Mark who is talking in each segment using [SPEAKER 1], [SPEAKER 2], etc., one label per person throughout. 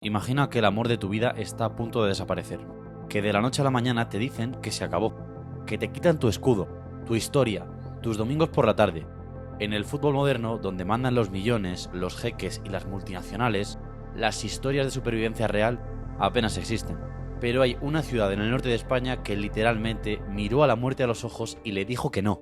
[SPEAKER 1] Imagina que el amor de tu vida está a punto de desaparecer, que de la noche a la mañana te dicen que se acabó, que te quitan tu escudo, tu historia, tus domingos por la tarde. En el fútbol moderno, donde mandan los millones, los jeques y las multinacionales, las historias de supervivencia real apenas existen. Pero hay una ciudad en el norte de España que literalmente miró a la muerte a los ojos y le dijo que no.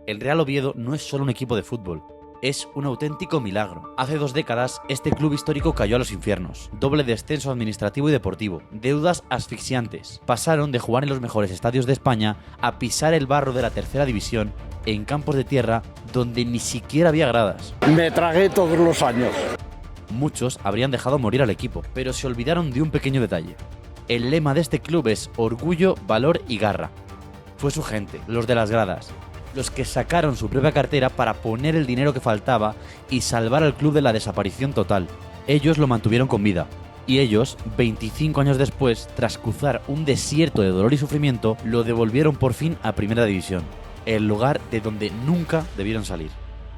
[SPEAKER 1] El Real Oviedo no es solo un equipo de fútbol, es un auténtico milagro. Hace 2 décadas, este club histórico cayó a los infiernos. Doble descenso administrativo y deportivo. Deudas asfixiantes. Pasaron de jugar en los mejores estadios de España a pisar el barro de la tercera división en campos de tierra donde ni siquiera había gradas.
[SPEAKER 2] Me tragué todos los años.
[SPEAKER 1] Muchos habrían dejado morir al equipo, pero se olvidaron de un pequeño detalle. El lema de este club es orgullo, valor y garra. Fue su gente, los de las gradas, los que sacaron su propia cartera para poner el dinero que faltaba y salvar al club de la desaparición total. Ellos lo mantuvieron con vida. Y ellos, 25 años después, tras cruzar un desierto de dolor y sufrimiento, lo devolvieron por fin a Primera División, el lugar de donde nunca debieron salir.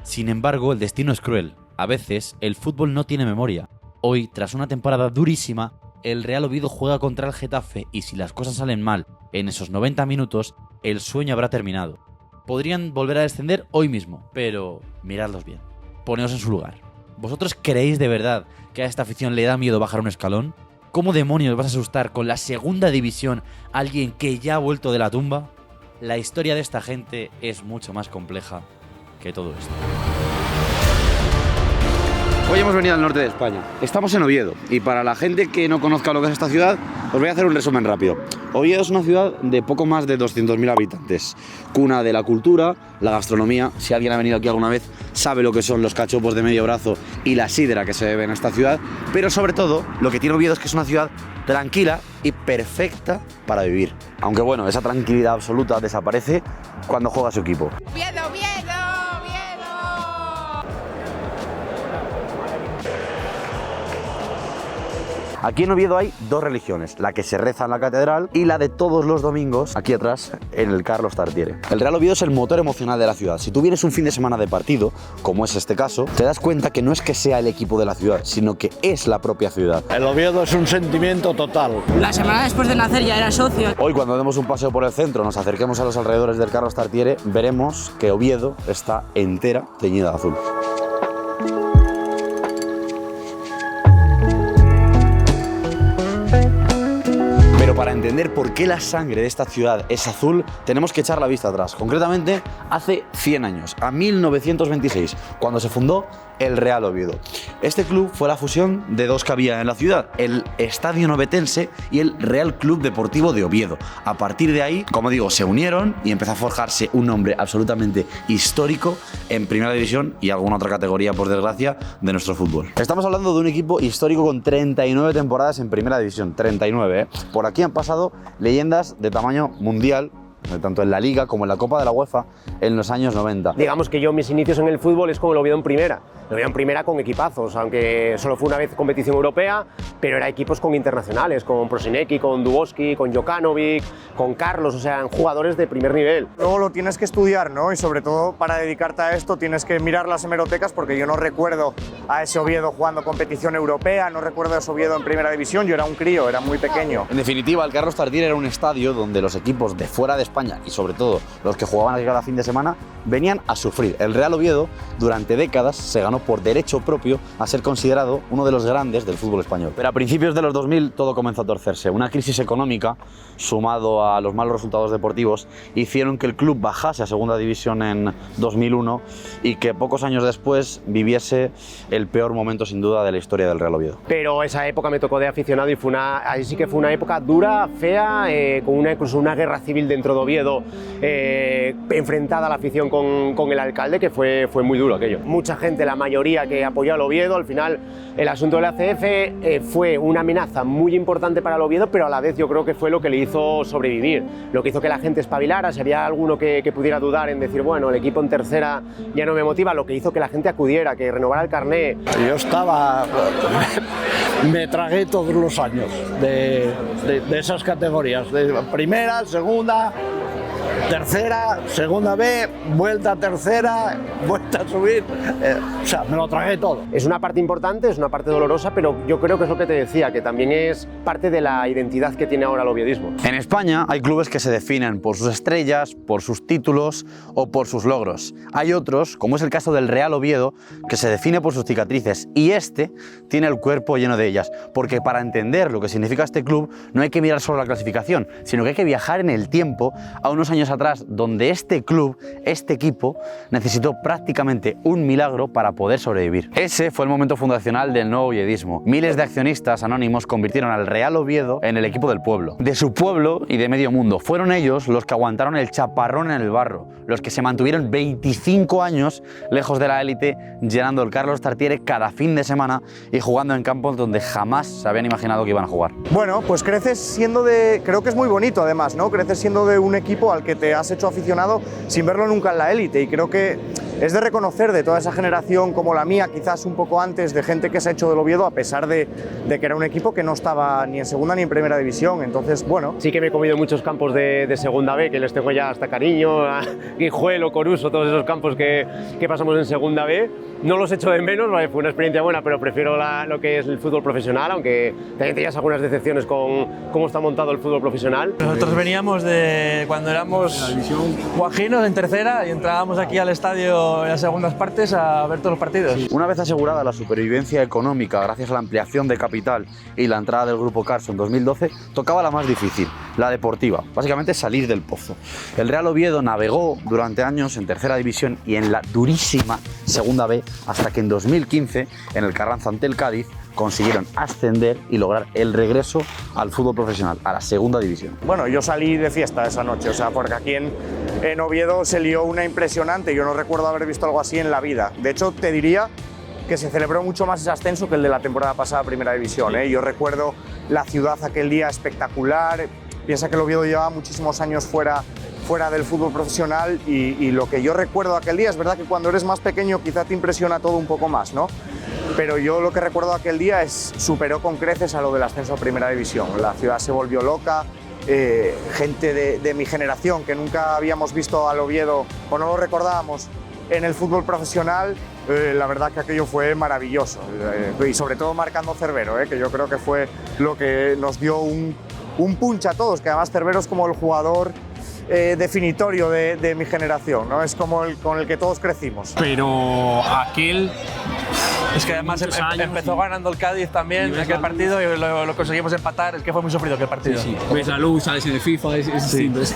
[SPEAKER 1] Sin embargo, el destino es cruel. A veces, el fútbol no tiene memoria. Hoy, tras una temporada durísima, el Real Oviedo juega contra el Getafe y si las cosas salen mal en esos 90 minutos, el sueño habrá terminado. Podrían volver a descender hoy mismo, pero miradlos bien. Poneos en su lugar. ¿Vosotros creéis de verdad que a esta afición le da miedo bajar un escalón? ¿Cómo demonios vas a asustar con la segunda división a alguien que ya ha vuelto de la tumba? La historia de esta gente es mucho más compleja que todo esto.
[SPEAKER 3] Hoy hemos venido al norte de España. Estamos en Oviedo y para la gente que no conozca lo que es esta ciudad, os voy a hacer un resumen rápido. Oviedo es una ciudad de poco más de 200.000 habitantes, cuna de la cultura, la gastronomía. Si alguien ha venido aquí alguna vez sabe lo que son los cachopos de medio brazo y la sidra que se bebe en esta ciudad, pero sobre todo lo que tiene Oviedo es que es una ciudad tranquila y perfecta para vivir. Aunque bueno, esa tranquilidad absoluta desaparece cuando juega su equipo.
[SPEAKER 4] ¡Oviedo, Oviedo!
[SPEAKER 3] Aquí en Oviedo hay 2 religiones, la que se reza en la catedral y la de todos los domingos, aquí atrás, en el Carlos Tartiere. El Real Oviedo es el motor emocional de la ciudad. Si tú vienes un fin de semana de partido, como es este caso, te das cuenta que no es que sea el equipo de la ciudad, sino que es la propia ciudad.
[SPEAKER 2] El Oviedo es un sentimiento total.
[SPEAKER 5] La semana después de nacer ya era socio.
[SPEAKER 3] Hoy cuando demos un paseo por el centro, nos acerquemos a los alrededores del Carlos Tartiere, veremos que Oviedo está entera teñida de azul. Pero para entender por qué la sangre de esta ciudad es azul, tenemos que echar la vista atrás. Concretamente, hace 100 años, a 1926, cuando se fundó el Real Oviedo. Este club fue la fusión de 2 que había en la ciudad, el Estadio Novetense y el Real Club Deportivo de Oviedo. A partir de ahí, como digo, se unieron y empezó a forjarse un nombre absolutamente histórico en Primera División y alguna otra categoría, por desgracia, de nuestro fútbol. Estamos hablando de un equipo histórico con 39 temporadas en Primera División, 39, ¿eh? Por aquí han pasado leyendas de tamaño mundial, tanto en la Liga como en la Copa de la UEFA en los años 90.
[SPEAKER 6] Digamos que yo mis inicios en el fútbol es como lo veo en primera. Lo veo en primera con equipazos, aunque solo fue una vez competición europea, pero era equipos con internacionales, con Prosinecki, con Dubowski, con Jokanovic, con Carlos, o sea, jugadores de primer nivel.
[SPEAKER 7] Luego lo tienes que estudiar, ¿no? Y sobre todo para dedicarte a esto tienes que mirar las hemerotecas, porque yo no recuerdo a ese Oviedo jugando competición europea, no recuerdo a ese Oviedo en Primera División, yo era un crío, era muy pequeño.
[SPEAKER 3] En definitiva, el Carlos Tartiere era un estadio donde los equipos de fuera de España y sobre todo los que jugaban aquí cada fin de semana venían a sufrir. El Real Oviedo durante décadas se ganó por derecho propio a ser considerado uno de los grandes del fútbol español. Pero a principios de los 2000 todo comenzó a torcerse. Una crisis económica, sumado a los malos resultados deportivos, hicieron que el club bajase a segunda división en 2001 y que pocos años después viviese el peor momento sin duda de la historia del Real Oviedo.
[SPEAKER 6] Pero esa época me tocó de aficionado y ahí sí que fue una época dura, fea, con incluso una guerra civil dentro de Oviedo, enfrentada a la afición con el alcalde, que fue muy duro aquello. Mucha gente, la mayoría que apoyó al Oviedo, al final el asunto del ACF fue una amenaza muy importante para el Oviedo, pero a la vez yo creo que fue lo que le hizo sobrevivir, lo que hizo que la gente espabilara. Si había alguno que pudiera dudar en decir, bueno, el equipo en tercera ya no me motiva, lo que hizo que la gente acudiera, que renovara el carné.
[SPEAKER 2] Yo estaba... me tragué todos los años de esas categorías, de primera, segunda... tercera, segunda B, vuelta a tercera, vuelta a subir. O sea, me lo tragué todo.
[SPEAKER 6] Es una parte importante, es una parte dolorosa, pero yo creo que es lo que te decía, que también es parte de la identidad que tiene ahora el oviedismo.
[SPEAKER 3] En España hay clubes que se definen por sus estrellas, por sus títulos o por sus logros. Hay otros, como es el caso del Real Oviedo, que se define por sus cicatrices, y este tiene el cuerpo lleno de ellas, porque para entender lo que significa este club no hay que mirar solo la clasificación, sino que hay que viajar en el tiempo a unos años atrás, donde este club, este equipo, necesitó prácticamente un milagro para poder sobrevivir. Ese fue el momento fundacional del nuevo oviedismo. Miles de accionistas anónimos convirtieron al Real Oviedo en el equipo del pueblo, de su pueblo y de medio mundo. Fueron ellos los que aguantaron el chaparrón en el barro, los que se mantuvieron 25 años lejos de la élite, llenando el Carlos Tartiere cada fin de semana y jugando en campos donde jamás se habían imaginado que iban a jugar.
[SPEAKER 7] Bueno, pues creces siendo de... Creo que es muy bonito además, ¿no? Creces siendo de un equipo al que te has hecho aficionado sin verlo nunca en la élite, y creo que es de reconocer de toda esa generación como la mía, quizás un poco antes, de gente que se ha hecho del Oviedo, a pesar de que era un equipo que no estaba ni en segunda ni en primera división. Entonces, bueno.
[SPEAKER 6] Sí que me he comido muchos campos de segunda B, que les tengo ya hasta cariño, a Guijuelo, Coruso, todos esos campos que pasamos en segunda B. No los echo de menos, ¿vale? Fue una experiencia buena, pero prefiero lo que es el fútbol profesional, aunque también tenías algunas decepciones con cómo está montado el fútbol profesional.
[SPEAKER 4] Nosotros veníamos de cuando éramos guajinos en tercera y entrábamos aquí al estadio en las segundas partes a ver todos los partidos.
[SPEAKER 3] Una vez asegurada la supervivencia económica gracias a la ampliación de capital y la entrada del Grupo Carso en 2012, tocaba la más difícil, la deportiva, básicamente salir del pozo. El Real Oviedo navegó durante años en tercera división y en la durísima segunda B, hasta que en 2015, en el Carranza ante el Cádiz, consiguieron ascender y lograr el regreso al fútbol profesional, a la segunda división.
[SPEAKER 7] Bueno, yo salí de fiesta esa noche, o sea, porque aquí en Oviedo se lió una impresionante. Yo no recuerdo haber visto algo así en la vida. De hecho, te diría que se celebró mucho más ese ascenso que el de la temporada pasada, primera división, ¿eh? Yo recuerdo la ciudad aquel día espectacular. Piensa que el Oviedo llevaba muchísimos años fuera del fútbol profesional, y lo que yo recuerdo aquel día, es verdad que cuando eres más pequeño quizá te impresiona todo un poco más, ¿no? Pero yo lo que recuerdo aquel día superó con creces a lo del ascenso a primera división. La ciudad se volvió loca, gente de mi generación que nunca habíamos visto al Oviedo o no lo recordábamos en el fútbol profesional, la verdad que aquello fue maravilloso, y sobre todo marcando Cervero, que yo creo que fue lo que nos dio un punch a todos, que además Cervero es como el jugador definitorio de mi generación, ¿no? Es como el con el que todos crecimos.
[SPEAKER 8] Pero aquel...
[SPEAKER 4] Es que además empezó ganando el Cádiz también en aquel partido y lo conseguimos empatar. Es que fue muy sufrido aquel partido.
[SPEAKER 8] Sí, ves la luz, sales en el FIFA, es distinto, es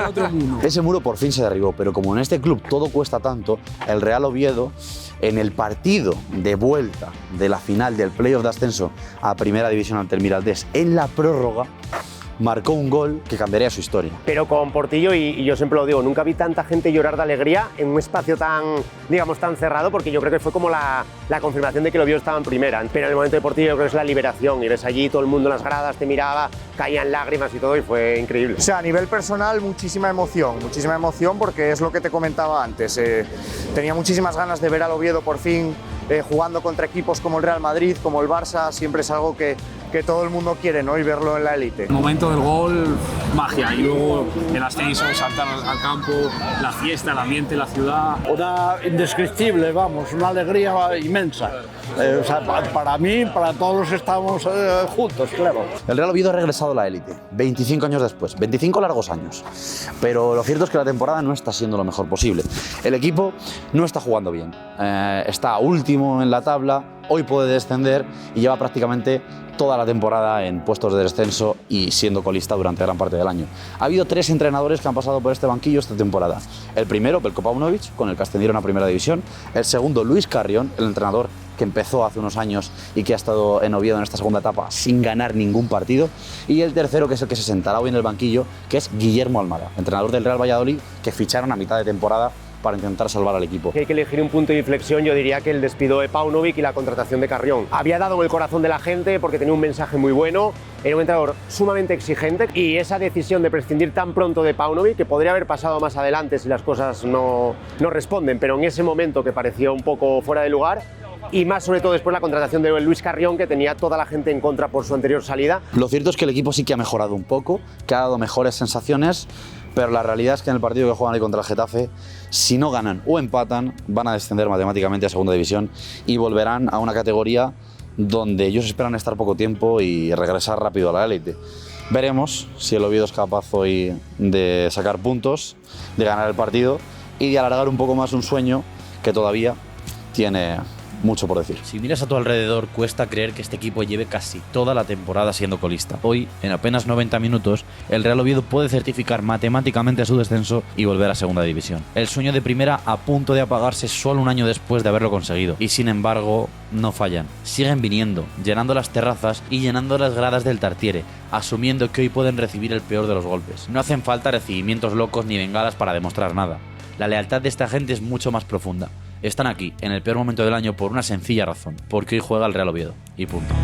[SPEAKER 8] otro mundo.
[SPEAKER 3] Ese muro por fin se derribó, pero como en este club todo cuesta tanto, el Real Oviedo, en el partido de vuelta de la final del playoff de ascenso a primera división ante el Mirandés, en la prórroga, marcó un gol que cambiaría su historia.
[SPEAKER 6] Pero con Portillo, y yo siempre lo digo, nunca vi tanta gente llorar de alegría en un espacio tan, digamos, tan cerrado, porque yo creo que fue como la confirmación de que el Oviedo estaba en primera. Pero en el momento de Portillo yo creo que es la liberación, y ves allí todo el mundo en las gradas, te miraba, caían lágrimas y todo, y fue increíble.
[SPEAKER 7] O sea, a nivel personal, muchísima emoción porque es lo que te comentaba antes. Tenía muchísimas ganas de ver al Oviedo por fin jugando contra equipos como el Real Madrid, como el Barça. Siempre es algo que todo el mundo quiere, ¿no? Y verlo en la élite.
[SPEAKER 8] El momento del gol, magia, y luego el ascenso, saltar al campo, la fiesta, el ambiente, la ciudad.
[SPEAKER 2] Una indescriptible, vamos, una alegría inmensa. O sea, para mí, para todos los que estamos juntos, claro.
[SPEAKER 3] El Real Oviedo ha regresado a la élite, 25 años después, 25 largos años. Pero lo cierto es que la temporada no está siendo lo mejor posible. El equipo no está jugando bien. Está último en la tabla, hoy puede descender y lleva prácticamente toda la temporada en puestos de descenso y siendo colista durante gran parte del año. Ha habido 3 entrenadores que han pasado por este banquillo esta temporada. El primero, Belko Paunovic, con el que ascendieron a primera división. El segundo, Luis Carrión, el entrenador que empezó hace unos años y que ha estado en Oviedo en esta segunda etapa sin ganar ningún partido. Y el tercero, que es el que se sentará hoy en el banquillo, que es Guillermo Almada, entrenador del Real Valladolid, que ficharon a mitad de temporada para intentar salvar al equipo.
[SPEAKER 6] Si hay que elegir un punto de inflexión, yo diría que el despido de Paunovic y la contratación de Carrión. Había dado en el corazón de la gente porque tenía un mensaje muy bueno, era un entrenador sumamente exigente, y esa decisión de prescindir tan pronto de Paunovic, que podría haber pasado más adelante si las cosas no responden, pero en ese momento que pareció un poco fuera de lugar, y más sobre todo después la contratación de Luis Carrión, que tenía toda la gente en contra por su anterior salida.
[SPEAKER 3] Lo cierto es que el equipo sí que ha mejorado un poco, que ha dado mejores sensaciones, pero la realidad es que en el partido que juegan hoy contra el Getafe, si no ganan o empatan, van a descender matemáticamente a segunda división y volverán a una categoría donde ellos esperan estar poco tiempo y regresar rápido a la élite. Veremos si el Oviedo es capaz hoy de sacar puntos, de ganar el partido y de alargar un poco más un sueño que todavía tiene mucho por decir.
[SPEAKER 1] Si miras a tu alrededor, cuesta creer que este equipo lleve casi toda la temporada siendo colista. Hoy, en apenas 90 minutos, el Real Oviedo puede certificar matemáticamente su descenso y volver a segunda división. El sueño de primera a punto de apagarse solo un año después de haberlo conseguido. Y sin embargo, no fallan. Siguen viniendo, llenando las terrazas y llenando las gradas del Tartiere, asumiendo que hoy pueden recibir el peor de los golpes. No hacen falta recibimientos locos ni bengalas para demostrar nada. La lealtad de esta gente es mucho más profunda. Están aquí, en el peor momento del año, por una sencilla razón, porque hoy juega el Real Oviedo, y punto.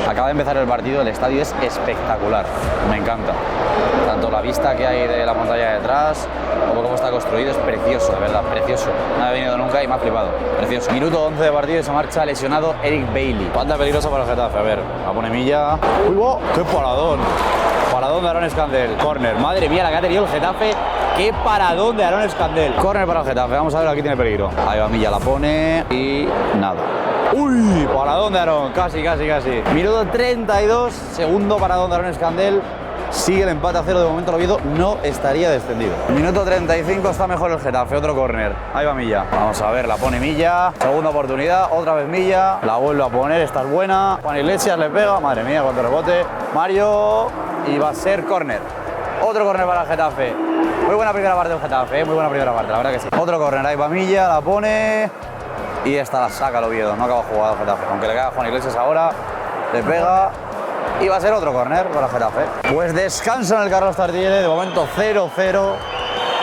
[SPEAKER 3] Acaba de empezar el partido, el estadio es espectacular, me encanta. Tanto la vista que hay de la montaña detrás, como cómo está construido, es precioso, de verdad, precioso. No había venido nunca y me ha flipado, precioso. Minuto 11 de partido y se marcha lesionado Eric Bailly. Falta peligrosa para el Getafe, a ver, la pone Milla. ¡Uy, wow! ¡Qué paradón! Paradón de Aaron Escandel, córner. Madre mía, la que ha tenido el Getafe. ¡Qué paradón de Aaron Escandel! Córner para el Getafe, vamos a ver, aquí tiene peligro. Ahí va Milla, la pone y nada. ¡Uy! Paradón de Aaron, casi. Minuto 32, segundo paradón de Aaron Escandel. Sigue el empate a 0, de momento el Oviedo no estaría descendido. Minuto 35, está mejor el Getafe, otro córner. Ahí va Milla. Vamos a ver, la pone Milla. Segunda oportunidad, otra vez Milla. La vuelve a poner, esta es buena. Juan Iglesias le pega, madre mía, cuánto rebote. Mario, y va a ser córner. Otro córner para el Getafe. Muy buena primera parte del Getafe, muy buena primera parte, la verdad que sí. Otro córner, ahí va Milla, la pone. Y esta la saca el Oviedo, no acaba jugado el Getafe. Aunque le cae a Juan Iglesias ahora, le pega. Y va a ser otro córner para el Getafe. Pues descanso en el Carlos Tartiere, de momento 0-0.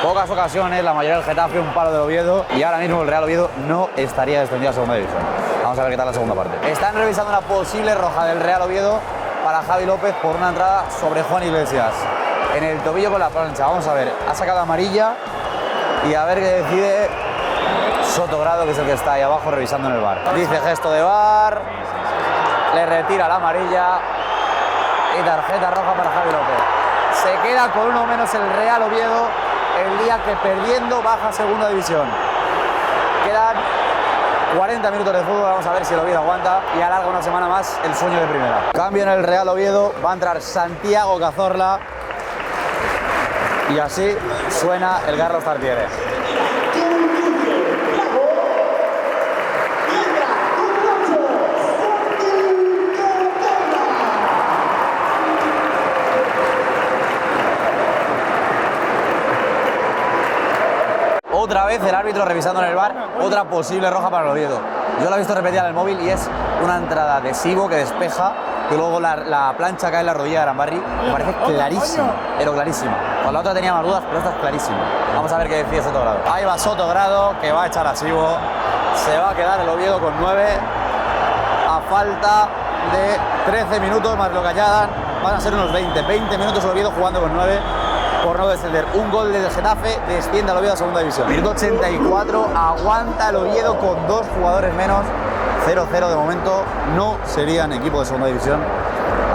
[SPEAKER 3] Pocas ocasiones, la mayoría del Getafe, un palo del Oviedo. Y ahora mismo el Real Oviedo no estaría descendido a segunda división. Vamos a ver qué tal la segunda parte. Están revisando una posible roja del Real Oviedo para Javi López por una entrada sobre Juan Iglesias. En el tobillo con la plancha, vamos a ver. Ha sacado amarilla y a ver qué decide Sotogrado, que es el que está ahí abajo revisando en el VAR. Dice gesto de VAR, le retira la amarilla. Y tarjeta roja para Javi López. Se queda con uno menos el Real Oviedo el día que perdiendo baja a segunda división. Quedan 40 minutos de fútbol, vamos a ver si el Oviedo aguanta y alarga una semana más el sueño de primera. Cambio en el Real Oviedo, va a entrar Santiago Cazorla y así suena el Carlos Tartiere. Otra vez el árbitro revisando en el VAR, otra posible roja para el Oviedo. Yo la he visto repetida en el móvil y es una entrada de Sibo que despeja, que luego la plancha cae en la rodilla de Arambarri. Me parece clarísima, pero clarísima. Con la otra tenía más dudas, pero esta es clarísima. Vamos a ver qué decide Sotogrado. Ahí va Sotogrado, que va a echar a Sibo. Se va a quedar el Oviedo con 9 a falta de 13 minutos más lo que añadan. Van a ser unos 20 minutos el Oviedo jugando con 9. Por no descender. Un gol del Getafe, desciende al Oviedo a segunda división. Minuto 84, aguanta el Oviedo con 2 jugadores menos. 0-0 de momento, no serían equipo de segunda división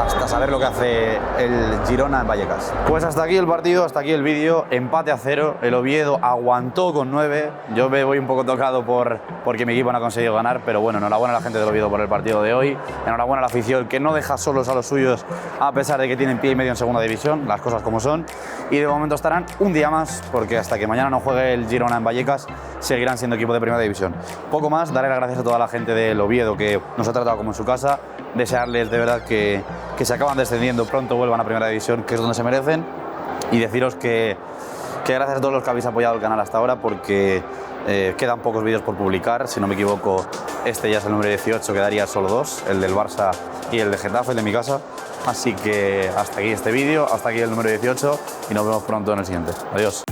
[SPEAKER 3] hasta saber lo que hace el Girona en Vallecas. Pues hasta aquí el partido, hasta aquí el vídeo. Empate a 0, el Oviedo aguantó con 9. Yo me voy un poco tocado porque mi equipo no ha conseguido ganar, pero bueno, enhorabuena a la gente del Oviedo por el partido de hoy. Enhorabuena a la afición que no deja solos a los suyos a pesar de que tienen pie y medio en segunda división, las cosas como son. Y de momento estarán un día más porque hasta que mañana no juegue el Girona en Vallecas seguirán siendo equipo de primera división. Poco más, daré las gracias a toda la gente del Oviedo que nos ha tratado como en su casa, desearles de verdad que se acaban descendiendo pronto vuelvan a primera división, que es donde se merecen, y deciros que gracias a todos los que habéis apoyado el canal hasta ahora porque quedan pocos vídeos por publicar, si no me equivoco este ya es el número 18, quedaría solo 2, el del Barça y el de Getafe, el de mi casa, así que hasta aquí este vídeo, hasta aquí el número 18 y nos vemos pronto en el siguiente. Adiós.